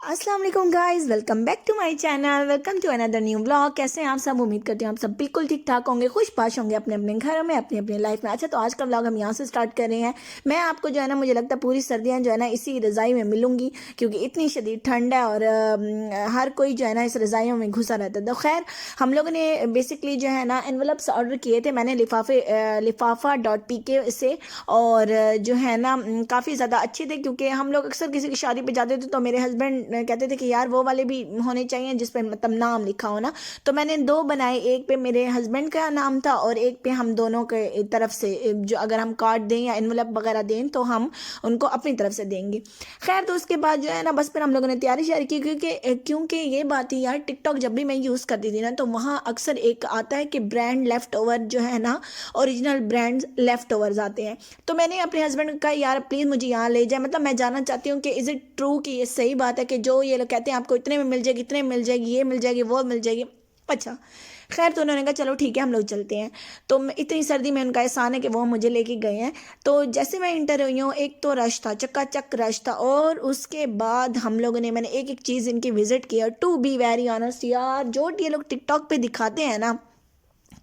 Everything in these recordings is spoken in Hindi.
अस्सलाम वालेकुम guys, welcome back to my channel. Welcome to another new blog. कैसे हैं आप सब? उम्मीद करती हूँ आप सब बिल्कुल ठीक ठाक होंगे, खुश पाश होंगे अपने अपने घरों में, अपनी अपनी लाइफ में। अच्छा, तो आज का ब्लॉग हम यहाँ से स्टार्ट कर रहे हैं। मैं आपको जो है ना, मुझे लगता है पूरी सर्दियाँ जो है ना इसी रज़ाई में मिलूंगी, क्योंकि इतनी शदीद ठंड है और हर कोई जो है ना इस रज़ाइयों में घुसा रहता है। तो खैर, हम लोगों ने बेसिकली जो है ना एनवलप्स ऑर्डर किए थे। मैंने लिफाफा.pk से, और जो है ना काफ़ी ज़्यादा अच्छे थे, क्योंकि हम लोग अक्सर किसी की शादी पे जाते थे तो मेरे हस्बैंड कहते थे कि यार वो वाले भी होने चाहिए जिस पे मतलब नाम लिखा हो ना। तो मैंने दो बनाए, एक पे मेरे हस्बैंड का नाम था और एक पे हम दोनों के तरफ से, जो अगर हम कार्ड दें या एनवलप वगैरह दें तो हम उनको अपनी तरफ से देंगे। खैर, तो उसके बाद जो है ना बस फिर हम लोगों ने तैयारी शारी की, क्योंकि ये बात ही यार, टिकटॉक जब भी मैं यूज़ करती थी ना तो वहाँ अक्सर एक आता है कि ब्रांड लेफ्ट ओवर जो है ना, ओरिजिनल ब्रांड्स लेफ्ट ओवर्स आते हैं। तो मैंने अपने हस्बैंड का, यार प्लीज़ मुझे यहाँ ले जाए, मतलब मैं जानना चाहती हूँ कि इज़ इट ट्रू कि ये सही बात है कि जो ये लोग कहते हैं आपको इतने में मिल जाएगी, इतने में मिल जाएगी, ये मिल जाएगी, वो मिल जाएगी। अच्छा, खैर, तो उन्होंने कहा चलो ठीक है हम लोग चलते हैं। तो इतनी सर्दी में उनका एहसान है कि वो मुझे लेके गए हैं। तो जैसे मैं इंटर हुई हूँ, एक तो रश था, चकाचक रश था, और उसके बाद हम लोगों ने, मैंने एक एक चीज़ इनकी विजिट किया। टू बी वेरी ऑनेस्ट यार, जो ये लोग टिकटॉक पे दिखाते हैं ना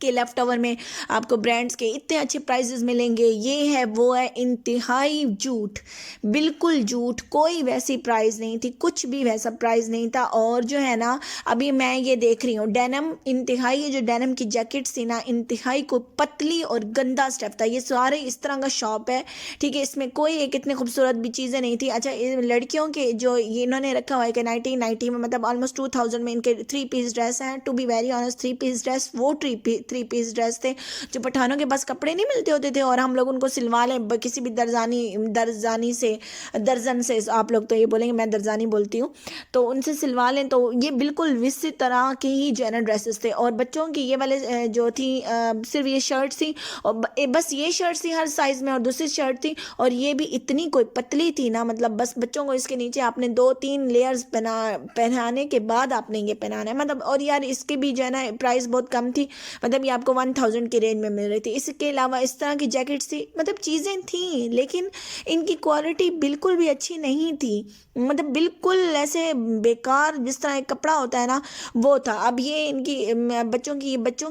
के लेफ्ट ओवर में आपको ब्रांड्स के इतने अच्छे प्राइजेस मिलेंगे, ये है वो है, इंतहाई झूठ, बिल्कुल झूठ। कोई वैसी प्राइस नहीं थी, कुछ भी वैसा प्राइस नहीं था। और जो है ना, अभी मैं ये देख रही हूँ डेनम, इंतहाई ये जो डेनम की जैकेट्स थी ना, इंतहाई को पतली और गंदा स्टफ था। ये सारे इस तरह का शॉप है, ठीक है, इसमें कोई एक इतनी खूबसूरत भी चीज़ें नहीं थी। अच्छा, लड़कियों के जो ये इन्होंने रखा हुआ है कि 1990 में, मतलब ऑलमोस्ट 2000 में इनके 3 पीस ड्रेस हैं। To be very honest, 3 piece dress, वो 3 पीस ड्रेस थे जो पठानों के पास कपड़े नहीं मिलते होते थे और हम लोग उनको सिलवा लें किसी भी दर्जानी से, दर्जन से, आप लोग तो ये बोलेंगे, मैं दर्जानी बोलती हूँ, तो उनसे सिलवा लें। तो ये बिल्कुल इसी तरह की ही जो है ना ड्रेसेस थे। और बच्चों की ये वाले जो थी, सिर्फ ये शर्ट थी, और बस ये शर्ट थी हर साइज़ में, और दूसरी शर्ट थी, और ये भी इतनी कोई पतली थी ना, मतलब बस बच्चों को इसके नीचे आपने 2-3 लेयर्स पहनाने के बाद आपने ये पहनाना है, मतलब। और यार इसकी भी जो है ना प्राइस बहुत कम थी, मतलब ये आपको 1000 की रेंज में मिल रही थी। इसके अलावा इस तरह की जैकेट्स थी, मतलब चीज़ें थी, लेकिन इनकी क्वालिटी बिल्कुल भी अच्छी नहीं थी, मतलब बिल्कुल ऐसे बेकार, जिस तरह एक कपड़ा होता है ना वो था। अब ये इनकी बच्चों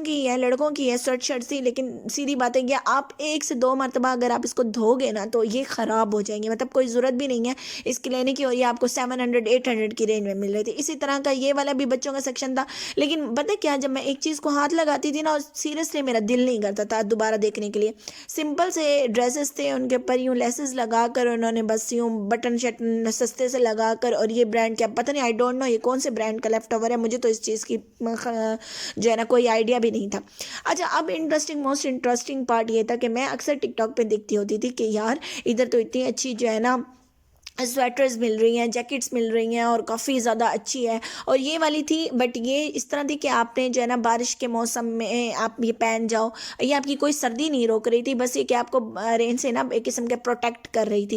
की है, लड़कों की है स्वेट शर्ट थी, लेकिन सीधी बात है कि आप 1 से 2 मरतबा अगर आप इसको धोगे ना तो ये ख़राब हो जाएंगे, मतलब कोई ज़रूरत भी नहीं है इसके लेने की, और ये आपको 700-800 की रेंज में मिल रही थी। इसी तरह का ये वाला भी बच्चों का सेक्शन था, लेकिन पता क्या, जब मैं एक चीज़ को हाथ लगाती थी ना, सीरियसली मेरा दिल नहीं करता था दोबारा देखने के लिए। सिंपल से ड्रेसेस थे, उनके ऊपर यूँ लेसेस लगा कर उन्होंने बस यूँ बटन शटन सस्ते से लगा कर, और ये ब्रांड क्या पता नहीं, आई डोंट नो ये कौन से ब्रांड का लेफ्ट ओवर है, मुझे तो इस चीज़ की जो है ना कोई आइडिया भी नहीं था। अच्छा, अब मोस्ट इंटरेस्टिंग पार्ट ये था कि मैं अक्सर टिकटॉक पे देखती होती थी कि यार इधर तो इतनी अच्छी जो है ना स्वेटर्स मिल रही हैं, जैकेट्स मिल रही हैं, और काफ़ी ज़्यादा अच्छी है। और ये वाली थी, बट ये इस तरह थी कि आपने जो है ना बारिश के मौसम में आप ये पहन जाओ, ये आपकी कोई सर्दी नहीं रोक रही थी, बस ये कि आपको रेन से ना एक किस्म के प्रोटेक्ट कर रही थी,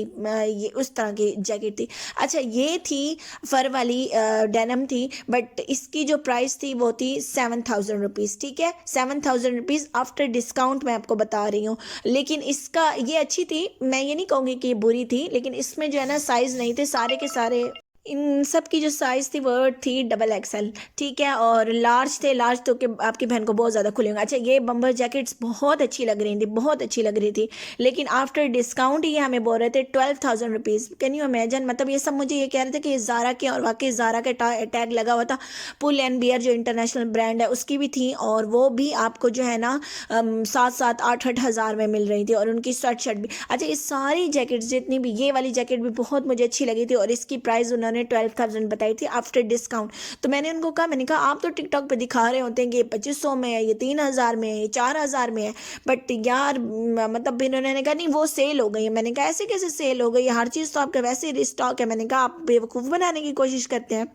ये उस तरह की जैकेट थी। अच्छा, ये थी फर वाली डेनम थी, बट इसकी जो प्राइस थी वो थी 7000 रुपीज़, ठीक है, 7000 रुपीज़ आफ्टर डिस्काउंट मैं आपको बता रही हूँ। लेकिन इसका ये अच्छी थी, मैं ये नहीं कहूँगी कि ये बुरी थी, लेकिन इसमें जो है ना साइज़ नहीं थे सारे के सारे। इन सब की जो साइज़ थी वो थी XXL, ठीक है, और लार्ज थे, लार्ज तो कि आपकी बहन को बहुत ज़्यादा खुले होंगे। अच्छा, ये बम्बर जैकेट्स बहुत अच्छी लग रही थी, बहुत अच्छी लग रही थी, लेकिन आफ्टर डिस्काउंट ये हमें बोल रहे थे 12,000 रुपीज़। कैन यू इमेजिन, मतलब ये सब मुझे ये कह रहे थे कि ये ज़ारा के, और वाकई ज़ारा का टैग लगा हुआ था। पुल एंड बियर जो इंटरनेशनल ब्रांड है उसकी भी थी, और वो भी आपको जो है ना 7-8 हज़ार में मिल रही थी, और उनकी स्वेट शर्ट भी। अच्छा, ये सारी जैकेट्स जितनी भी, ये वाली जैकेट भी बहुत मुझे अच्छी लगी थी, और इसकी प्राइस उन्होंने 12,000 बताई थी आफ्टर डिस्काउंट। तो मैंने उनको कहा, मैंने कहा आप तो टिकटॉक पे दिखा रहे होते हैं कि ये 2500 में है, ये 3000 में है, ये 4000 में है, बट यार मतलब इन्होंने कहा नहीं वो सेल हो गई है। मैंने कहा ऐसे कैसे सेल हो गई है, हर चीज़ तो आपका वैसे ही स्टॉक है। मैंने कहा आप बेवकूफ़ बनाने की कोशिश करते हैं।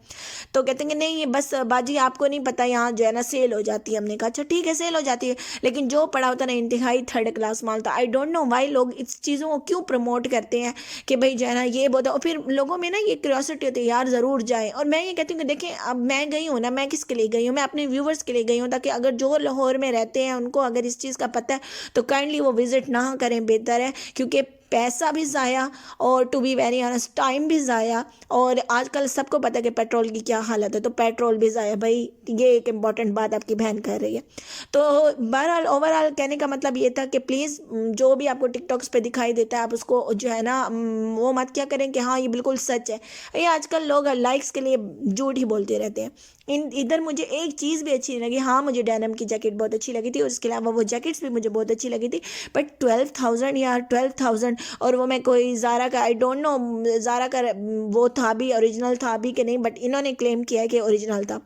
तो कहते हैं कि नहीं, ये बस बाजी आपको नहीं पता, यहाँ जो है ना सेल हो जाती है। हमने कहा अच्छा ठीक है, सेल हो जाती है, लेकिन जो पड़ा होता ना इंतहाई थर्ड क्लास माल था। आई डोंट नो वाई लोग इस चीज़ों को क्यों प्रमोट करते हैं कि भाई जो है ना ये बहुत, और फिर लोगों में ना ये क्यूरियोसिटी होती है यार ज़रूर जाए। और मैं ये कहती हूँ कि देखें, अब मैं गई हूँ ना, मैं किसके लिए गई हूँ, मैं अपने व्यूवर्स के लिए गई हूँ, ताकि अगर जो लाहौर में रहते हैं उनको अगर इस चीज़ का पता है तो काइंडली वो विज़िट ना करें, बेहतर है। क्योंकि पैसा भी ज़ाया और to be very honest time भी ज़ाया। और आजकल सबको पता है कि पेट्रोल की क्या हालत है, तो पेट्रोल भी ज़ाया भाई। ये एक इम्पॉर्टेंट बात आपकी बहन कह रही है। तो बहरहाल ओवरऑल कहने का मतलब ये था कि प्लीज़ जो भी आपको टिकटॉक्स पे दिखाई देता है आप उसको जो है ना वो मत क्या करें कि हाँ ये बिल्कुल सच है। ये आजकल लोग लाइक्स के लिए झूठ ही बोलते रहते हैं। इन इधर मुझे एक चीज़ भी अच्छी नहीं लगी। हाँ मुझे डेनिम की जैकेट बहुत अच्छी लगी थी और उसके अलावा वो जैकेट्स भी मुझे बहुत अच्छी लगी थी। बट 12,000 यार, 12,000। और वो मैं कोई ज़ारा का आई डोंट नो ज़ारा का वो था भी, ओरिजिनल था भी कि नहीं, बट इन्होंने क्लेम किया है कि ओरिजिनल था।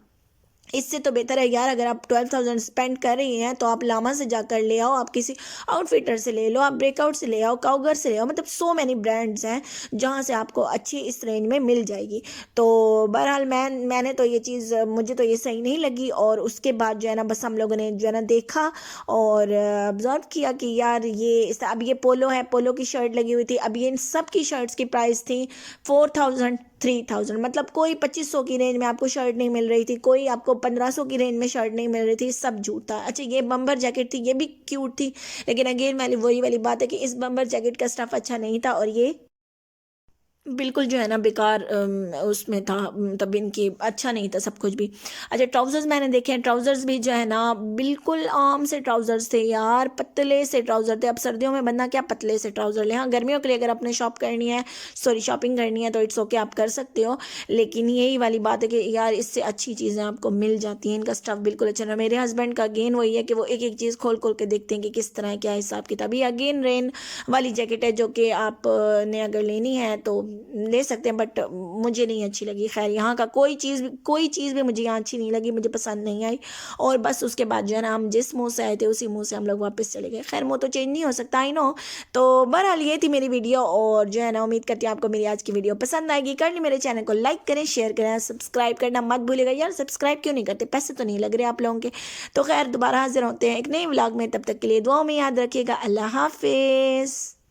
इससे तो बेहतर है यार, अगर आप 12,000 स्पेंड कर रही हैं तो आप लामा से जाकर ले आओ, आप किसी आउटफिटर से ले लो, आप ब्रेकआउट से ले आओ, काउगर से ले आओ। मतलब सो मैनी ब्रांड्स हैं जहाँ से आपको अच्छी इस रेंज में मिल जाएगी। तो बहरहाल मैंने तो ये चीज़, मुझे तो ये सही नहीं लगी। और उसके बाद जो है ना बस हम लोगों ने जो है ना देखा और ऑब्जर्व किया कि यार अब ये पोलो है, पोलो की शर्ट लगी हुई थी। अब ये इन सब की शर्ट्स की प्राइस थी 4,000 3,000। मतलब कोई 2500 की रेंज में आपको शर्ट नहीं मिल रही थी, कोई आपको 1500 की रेंज में शर्ट नहीं मिल रही थी, सब झूठ था। अच्छा ये बम्बर जैकेट थी, ये भी क्यूट थी, लेकिन अगेन वही वाली बात है कि इस बम्बर जैकेट का स्टफ अच्छा नहीं था और ये बिल्कुल जो है ना बेकार उसमें था। तब इनकी अच्छा नहीं था सब कुछ भी। अच्छा ट्राउज़र्स मैंने देखे हैं, ट्राउज़र्स भी जो है ना बिल्कुल आम से ट्राउज़र्स थे यार, पतले से ट्राउज़र थे। अब सर्दियों में बंदा क्या पतले से ट्राउज़र ले। हाँ गर्मियों के लिए अगर आपने शॉपिंग करनी है तो इट्स ओके आप कर सकते हो। लेकिन यही वाली बात है कि यार इससे अच्छी चीज़ें आपको मिल जाती हैं, इनका स्टफ़ बिल्कुल अच्छा ना। मेरे हस्बैंड का अगेन वही है कि वो एक एक चीज़ खोल खोल के देखते हैं कि किस तरह है, क्या हिसाब किताब। ये अगेन रेन वाली जैकेट है जो कि आप ने अगर लेनी है तो ले सकते हैं, बट मुझे नहीं अच्छी लगी। खैर यहाँ का कोई चीज़ भी मुझे यहाँ अच्छी नहीं लगी, मुझे पसंद नहीं आई। और बस उसके बाद जो है ना हम जिस मुंह से आए थे उसी मुंह से हम लोग वापस चले गए। खैर मुंह तो चेंज नहीं हो सकता, आई नो। तो बहरहाल ये थी मेरी वीडियो और जो है ना उम्मीद करती हूँ आपको मेरी आज की वीडियो पसंद आएगी। करनी मेरे चैनल को लाइक करें, शेयर करें, सब्सक्राइब करना मत भूलिएगा यार। सब्सक्राइब क्यों नहीं करते, पैसे तो नहीं लग रहे आप लोगों के। तो खैर दोबारा हाजिर होते हैं एक नए व्लॉग में, तब तक के लिए दुआओं में याद रखिएगा। अल्लाह हाफिज़।